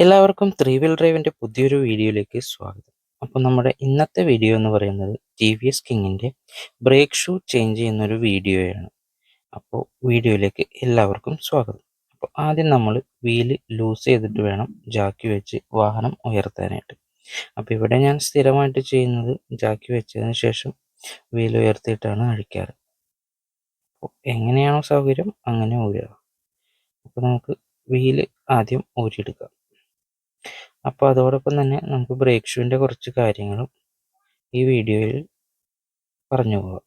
എല്ലാവർക്കും three wheel ഡ്രൈവിൻ്റെ പുതിയൊരു വീഡിയോയിലേക്ക് സ്വാഗതം. അപ്പോൾ നമ്മുടെ ഇന്നത്തെ വീഡിയോ എന്ന് പറയുന്നത് ടി വി എസ് കിങ്ങിൻ്റെ ബ്രേക്ക് ഷൂ ചേഞ്ച് ചെയ്യുന്നൊരു വീഡിയോയാണ്. അപ്പോൾ വീഡിയോയിലേക്ക് എല്ലാവർക്കും സ്വാഗതം. അപ്പോൾ ആദ്യം നമ്മൾ വീല് ലൂസ് ചെയ്തിട്ട് വേണം ജാക്കി വെച്ച് വാഹനം ഉയർത്താനായിട്ട്. അപ്പോൾ ഇവിടെ ഞാൻ സ്ഥിരമായിട്ട് ചെയ്യുന്നത് ജാക്കി വെച്ചതിന് ശേഷം വീല് ഉയർത്തിയിട്ടാണ് അഴിക്കാറ്. അപ്പോൾ എങ്ങനെയാണോ സൗകര്യം അങ്ങനെ ഊരുക. അപ്പോൾ നമുക്ക് വീല് ആദ്യം ഊരിയെടുക്കാം. അപ്പോൾ അതോടൊപ്പം തന്നെ നമുക്ക് ബ്രേക്ക് ഷൂവിൻ്റെ കുറച്ച് കാര്യങ്ങളും ഈ വീഡിയോയിൽ പറഞ്ഞു പോകാം.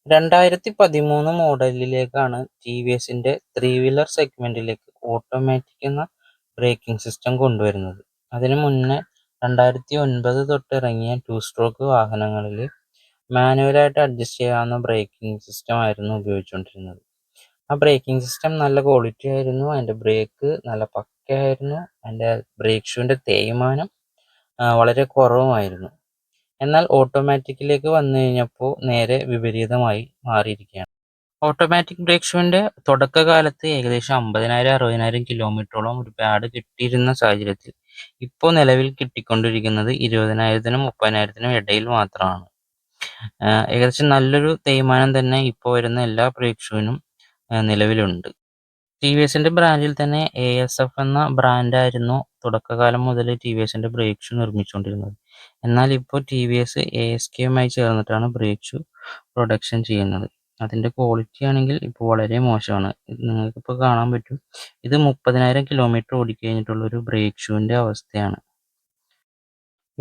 2013 മോഡലിലേക്കാണ് ടി വി എസിൻ്റെ ത്രീ വീലർ സെഗ്മെൻറ്റിലേക്ക് ഓട്ടോമാറ്റിക് എന്ന ബ്രേക്കിംഗ് സിസ്റ്റം കൊണ്ടുവരുന്നത്. അതിനു മുന്നേ 2009 തൊട്ട് ഇറങ്ങിയ 2 സ്ട്രോക്ക് വാഹനങ്ങളിൽ മാനുവലായിട്ട് അഡ്ജസ്റ്റ് ചെയ്യാവുന്ന ബ്രേക്കിംഗ് സിസ്റ്റം ആയിരുന്നു ഉപയോഗിച്ചുകൊണ്ടിരുന്നത്. ആ ബ്രേക്കിംഗ് സിസ്റ്റം നല്ല ക്വാളിറ്റി ആയിരുന്നു, അതിൻ്റെ ബ്രേക്ക് നല്ല പക്കയായിരുന്നു, അതിൻ്റെ ബ്രേക്ക് ഷൂവിൻ്റെ തേയ്മാനം വളരെ കുറവുമായിരുന്നു. എന്നാൽ ഓട്ടോമാറ്റിക്കിലേക്ക് വന്നു കഴിഞ്ഞപ്പോൾ നേരെ വിപരീതമായി മാറിയിരിക്കുകയാണ്. ഓട്ടോമാറ്റിക് ബ്രേക്ക് ഷൂവിൻ്റെ തുടക്കകാലത്ത് ഏകദേശം 50,000-60,000 കിലോമീറ്ററോളം ഒരു പാഡ് കിട്ടിയിരുന്ന സാഹചര്യത്തിൽ ഇപ്പോൾ നിലവിൽ കിട്ടിക്കൊണ്ടിരിക്കുന്നത് 20,000-നും 30,000-നും ഇടയിൽ മാത്രമാണ്. ഏകദേശം നല്ലൊരു തേയ്മാനം തന്നെ ഇപ്പോൾ വരുന്ന എല്ലാ ബ്രേക്ക് ഷൂവിനും നിലവിലുണ്ട്. ടി വി എസിൻ്റെ ബ്രാൻഡിൽ തന്നെ ASF എന്ന ബ്രാൻഡായിരുന്നു തുടക്കകാലം മുതൽ ടി വി എസിൻ്റെ ബ്രേക്ക് ഷൂ നിർമ്മിച്ചുകൊണ്ടിരുന്നത്. എന്നാൽ ഇപ്പോൾ ടി വി എസ് ASKയുമായി ചേർന്നിട്ടാണ് ബ്രേക്ക് ഷൂ പ്രൊഡക്ഷൻ ചെയ്യുന്നത്. അതിൻ്റെ ക്വാളിറ്റി ആണെങ്കിൽ ഇപ്പോൾ വളരെ മോശമാണ്. നിങ്ങൾക്കിപ്പോൾ കാണാൻ പറ്റും, ഇത് 30,000 കിലോമീറ്റർ ഓടിക്കഴിഞ്ഞിട്ടുള്ളൊരു ബ്രേക്ക് ഷൂവിൻ്റെ അവസ്ഥയാണ്.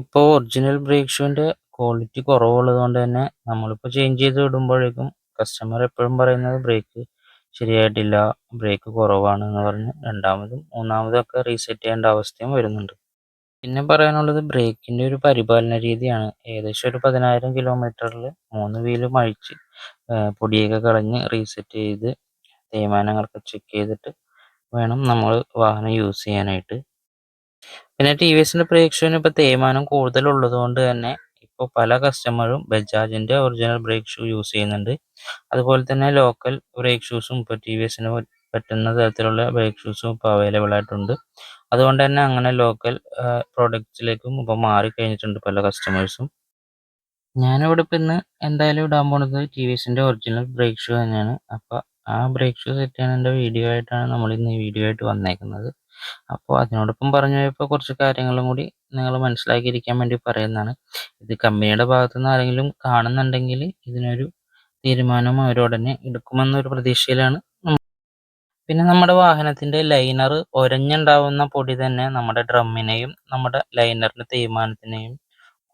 ഇപ്പോൾ ഒറിജിനൽ ബ്രേക്ക് ഷൂവിൻ്റെ ക്വാളിറ്റി കുറവുള്ളത് കൊണ്ട് തന്നെ നമ്മളിപ്പോൾ ചേഞ്ച് ചെയ്ത് വിടുമ്പോഴേക്കും കസ്റ്റമർ എപ്പോഴും പറയുന്നത് ബ്രേക്ക് ശരിയായിട്ടില്ല, ബ്രേക്ക് കുറവാണ് എന്ന് പറഞ്ഞ് രണ്ടാമതും മൂന്നാമതും ഒക്കെ റീസെറ്റ് ചെയ്യേണ്ട അവസ്ഥയും വരുന്നുണ്ട്. പിന്നെ പറയാനുള്ളത് ബ്രേക്കിൻ്റെ ഒരു പരിപാലന രീതിയാണ്. ഏകദേശം ഒരു 10,000 കിലോമീറ്ററിൽ 3 വീലും അഴിച്ച് പൊടിയൊക്കെ കളഞ്ഞ് റീസെറ്റ് ചെയ്ത് തേയ്മാനങ്ങളൊക്കെ ചെക്ക് ചെയ്തിട്ട് വേണം നമ്മൾ വാഹനം യൂസ് ചെയ്യാനായിട്ട്. പിന്നെ ടി വി എസിൻ്റെ ബ്രേക്ക് ഷൂവിന് ഇപ്പോൾ തേയ്മാനം കൂടുതലുള്ളത് കൊണ്ട് തന്നെ ഇപ്പോൾ പല കസ്റ്റമറും ബജാജിൻ്റെ ഒറിജിനൽ ബ്രേക്ക് ഷൂ യൂസ് ചെയ്യുന്നുണ്ട്. അതുപോലെ തന്നെ ലോക്കൽ ബ്രേക്ക് ഷൂസും ഇപ്പോൾ ടി വി എസിന് പറ്റുന്ന തരത്തിലുള്ള ബ്രേക്ക് ഷൂസും ഇപ്പോൾ അവൈലബിൾ ആയിട്ടുണ്ട്. അതുകൊണ്ട് തന്നെ അങ്ങനെ ലോക്കൽ പ്രോഡക്റ്റ്സിലേക്കും ഇപ്പോൾ മാറിക്കഴിഞ്ഞിട്ടുണ്ട് പല കസ്റ്റമേഴ്സും. ഞാനിവിടെ ഇപ്പോൾ ഇന്ന് എന്തായാലും ഇടാൻ പോണത് ടി വി എസിൻ്റെ ഒറിജിനൽ ബ്രേക്ക് ഷൂ തന്നെയാണ്. അപ്പോൾ ആ ബ്രേക്ക് ഷൂ സെറ്റ് ചെയ്യുന്നതിൻ്റെ വീഡിയോ ആയിട്ടാണ് നമ്മളിന്ന് ഈ വീഡിയോ ആയിട്ട് വന്നേക്കുന്നത്. അപ്പോൾ അതിനോടൊപ്പം പറഞ്ഞു പോയപ്പോൾ കുറച്ച് കാര്യങ്ങളും കൂടി നിങ്ങൾ മനസ്സിലാക്കിയിരിക്കാൻ വേണ്ടി പറയുന്നതാണ്. ഇത് കമ്പനിയുടെ ഭാഗത്തു നിന്ന് ആരെങ്കിലും കാണുന്നുണ്ടെങ്കിൽ ഇതിനൊരു തീരുമാനം അവരുടനെ എടുക്കുമെന്നൊരു പ്രതീക്ഷയിലാണ്. പിന്നെ നമ്മുടെ വാഹനത്തിൻ്റെ ലൈനർ ഒരഞ്ഞുണ്ടാവുന്ന പൊടി തന്നെ നമ്മുടെ ഡ്രമ്മിനെയും നമ്മുടെ ലൈനറിൻ്റെ തേയ്മാനത്തിനെയും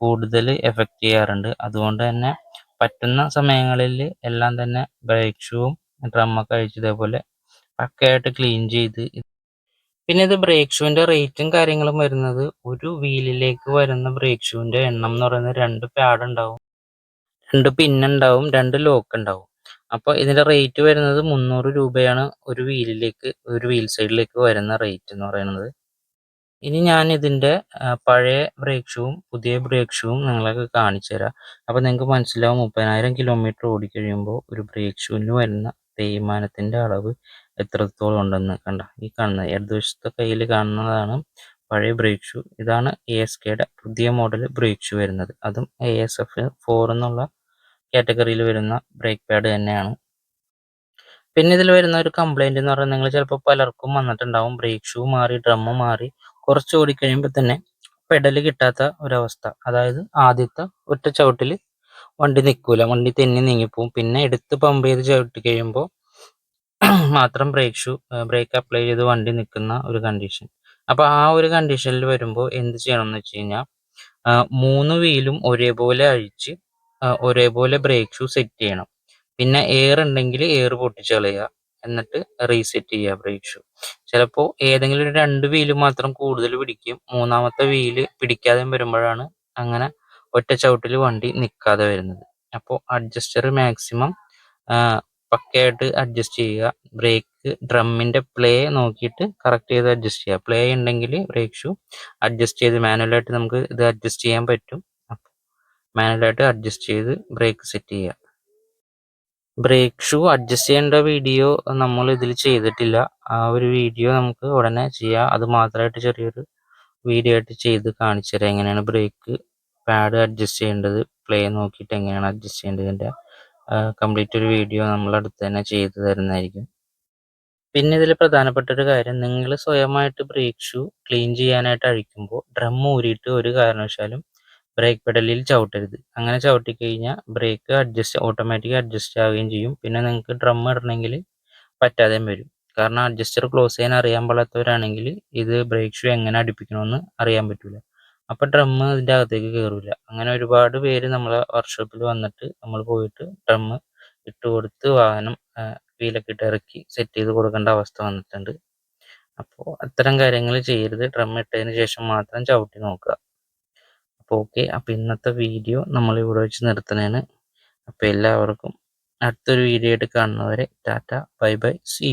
കൂടുതൽ എഫക്റ്റ് ചെയ്യാറുണ്ട്. അതുകൊണ്ട് തന്നെ പറ്റുന്ന സമയങ്ങളിൽ എല്ലാം തന്നെ ബ്രേക്ക് ഷൂവും ഡ്രമ്മൊക്കെ അഴിച്ച് ഇതേപോലെ പക്കയായിട്ട് ക്ലീൻ ചെയ്ത്. പിന്നെ ഇത് ബ്രേക്ക് ഷൂവിൻ്റെ റേറ്റും കാര്യങ്ങളും വരുന്നത്, ഒരു വീലിലേക്ക് വരുന്ന ബ്രേക്ക് ഷൂവിൻ്റെ എണ്ണം എന്ന് പറയുന്നത് 2 പാഡ് ഉണ്ടാവും, 2 പിന്നുണ്ടാവും, 2 ലോക്ക് ഉണ്ടാവും. അപ്പോൾ ഇതിൻ്റെ റേറ്റ് വരുന്നത് 300 രൂപയാണ് ഒരു വീലിലേക്ക്, ഒരു വീൽ സൈഡിലേക്ക് വരുന്ന റേറ്റ് എന്ന് പറയുന്നത്. ഇനി ഞാൻ ഇതിൻ്റെ പഴയ ബ്രേക്ക് ഷൂവും പുതിയ ബ്രേക്ക് ഷൂവും നിങ്ങളൊക്കെ കാണിച്ചു തരാം. അപ്പോൾ നിങ്ങൾക്ക് മനസ്സിലാവും 30,000 കിലോമീറ്റർ ഓടിക്കഴിയുമ്പോൾ ഒരു ബ്രേക്ക് ഷൂവിന് വരുന്ന തേയ്മാനത്തിൻ്റെ അളവ് എത്രത്തോളം ഉണ്ടെന്ന്. കണ്ട, ഈ കാണുന്നത് ഇടതുവശത്തെ കയ്യിൽ കാണുന്നതാണ് പഴയ ബ്രേക്ക് ഷൂ. ഇതാണ് ASKയുടെ പുതിയ മോഡൽ ബ്രേക്ക് ഷൂ വരുന്നത്. അതും ASF 4 എന്നുള്ള കാറ്റഗറിയിൽ വരുന്ന ബ്രേക്ക് പാഡ് തന്നെയാണ്. പിന്നെ ഇതിൽ വരുന്ന ഒരു കംപ്ലൈൻറ്റ് എന്ന് പറഞ്ഞാൽ, നിങ്ങൾ ചിലപ്പോൾ പലർക്കും വന്നിട്ടുണ്ടാവും, ബ്രേക്ക് ഷൂ മാറി ഡ്രമ്മ് മാറി കുറച്ച് ഓടിക്കഴിയുമ്പോൾ തന്നെ പെഡൽ കിട്ടാത്ത ഒരവസ്ഥ. അതായത് ആദ്യത്തെ ഒറ്റ ചവിട്ടിൽ വണ്ടി നിൽക്കില്ല, വണ്ടി തെന്നി നീങ്ങിപ്പോവും. പിന്നെ എടുത്ത് പമ്പ് ചെയ്ത് ചവിട്ടി കഴിയുമ്പോൾ മാത്രം ബ്രേക്ക് അപ്ലൈ ചെയ്ത് വണ്ടി നിൽക്കുന്ന ഒരു കണ്ടീഷൻ. അപ്പോൾ ആ ഒരു കണ്ടീഷനിൽ വരുമ്പോൾ എന്ത് ചെയ്യണം എന്ന് വെച്ച് കഴിഞ്ഞാൽ, 3 വീലും ഒരേപോലെ അഴിച്ച് ഒരേപോലെ ബ്രേക്ക് ഷൂ സെറ്റ് ചെയ്യണം. പിന്നെ എയർ ഉണ്ടെങ്കിൽ എയർ പൊട്ടിച്ച് കളയുക, എന്നിട്ട് റീസെറ്റ് ചെയ്യുക ബ്രേക്ക് ഷൂ. ചിലപ്പോൾ ഏതെങ്കിലും ഒരു 2 വീല് മാത്രം കൂടുതൽ പിടിക്കും, മൂന്നാമത്തെ വീല് പിടിക്കാതെ വരുമ്പോഴാണ് അങ്ങനെ ഒറ്റ ചവിട്ടിൽ വണ്ടി നിൽക്കാതെ വരുന്നത്. അപ്പോൾ അഡ്ജസ്റ്റർ മാക്സിമം പക്കയായിട്ട് അഡ്ജസ്റ്റ് ചെയ്യുക. ബ്രേക്ക് ഡ്രമ്മിൻ്റെ പ്ലേ നോക്കിയിട്ട് കറക്റ്റ് ചെയ്ത് അഡ്ജസ്റ്റ് ചെയ്യുക. പ്ലേ ഉണ്ടെങ്കിൽ ബ്രേക്ക് ഷൂ അഡ്ജസ്റ്റ് ചെയ്ത് മാനുവലായിട്ട് നമുക്ക് ഇത് അഡ്ജസ്റ്റ് ചെയ്യാൻ പറ്റും. അപ്പോൾ മാനുവലായിട്ട് അഡ്ജസ്റ്റ് ചെയ്ത് ബ്രേക്ക് സെറ്റ് ചെയ്യുക. ബ്രേക്ക് ഷൂ അഡ്ജസ്റ്റ് ചെയ്യേണ്ട വീഡിയോ നമ്മൾ ഇതിൽ ചെയ്തിട്ടില്ല. ആ ഒരു വീഡിയോ നമുക്ക് ഉടനെ ചെയ്യാം. അത് മാത്രമായിട്ട് ചെറിയൊരു വീഡിയോ ആയിട്ട് ചെയ്ത് കാണിച്ചു തരാം. എങ്ങനെയാണ് ബ്രേക്ക് പാഡ് അഡ്ജസ്റ്റ് ചെയ്യേണ്ടത്, പ്ലേ നോക്കിയിട്ട് എങ്ങനെയാണ് അഡ്ജസ്റ്റ് ചെയ്യേണ്ടതിൻ്റെ കംപ്ലീറ്റ് ഒരു വീഡിയോ നമ്മളടുത്ത് തന്നെ ചെയ്തു തരുന്നതായിരിക്കും. പിന്നെ ഇതിൽ പ്രധാനപ്പെട്ട ഒരു കാര്യം, നിങ്ങൾ സ്വയമായിട്ട് ബ്രേക്ക് ഷൂ ക്ലീൻ ചെയ്യാനായിട്ട് അഴിക്കുമ്പോൾ ഡ്രം ഊരിയിട്ട് ഒരു കാരണവശാലും ബ്രേക്ക് പെഡലിൽ ചവിട്ടരുത്. അങ്ങനെ ചവിട്ടിക്കഴിഞ്ഞാൽ ബ്രേക്ക് ഓട്ടോമാറ്റിക് അഡ്ജസ്റ്റ് ആവുകയും ചെയ്യും. പിന്നെ നിങ്ങൾക്ക് ഡ്രം ഇടണമെങ്കിൽ പറ്റാതെയും വരും. കാരണം അഡ്ജസ്റ്റർ ക്ലോസ് ചെയ്യാൻ അറിയാൻ പാടാത്തവരാണെങ്കിൽ ഇത് ബ്രേക്ക് ഷൂ എങ്ങനെ അടുപ്പിക്കണമെന്ന് അറിയാൻ പറ്റില്ല. അപ്പോൾ ഡ്രം ഇതിൻ്റെ അകത്തേക്ക് കയറില്ല. അങ്ങനെ ഒരുപാട് പേര് നമ്മളെ വർക്ക്ഷോപ്പിൽ വന്നിട്ട് നമ്മൾ പോയിട്ട് ഡ്രം ഇട്ട് കൊടുത്ത് വാഹനം വീലൊക്കെ ഇട്ട് ഇറക്കി സെറ്റ് ചെയ്ത് കൊടുക്കേണ്ട അവസ്ഥ വന്നിട്ടുണ്ട്. അപ്പോൾ അത്തരം കാര്യങ്ങൾ ചെയ്യരുത്. ഡ്രം ഇട്ടതിന് ശേഷം മാത്രം ചവിട്ടി നോക്കുക. അപ്പോൾ ഓക്കെ, അപ്പോൾ ഇന്നത്തെ വീഡിയോ നമ്മളിവിടെ വെച്ച് നിർത്തുന്നതാണ്. അപ്പോൾ എല്ലാവർക്കും അടുത്തൊരു വീഡിയോ ആയിട്ട് കാണുന്നവരെ ടാറ്റ, ബൈ ബൈ, സീ.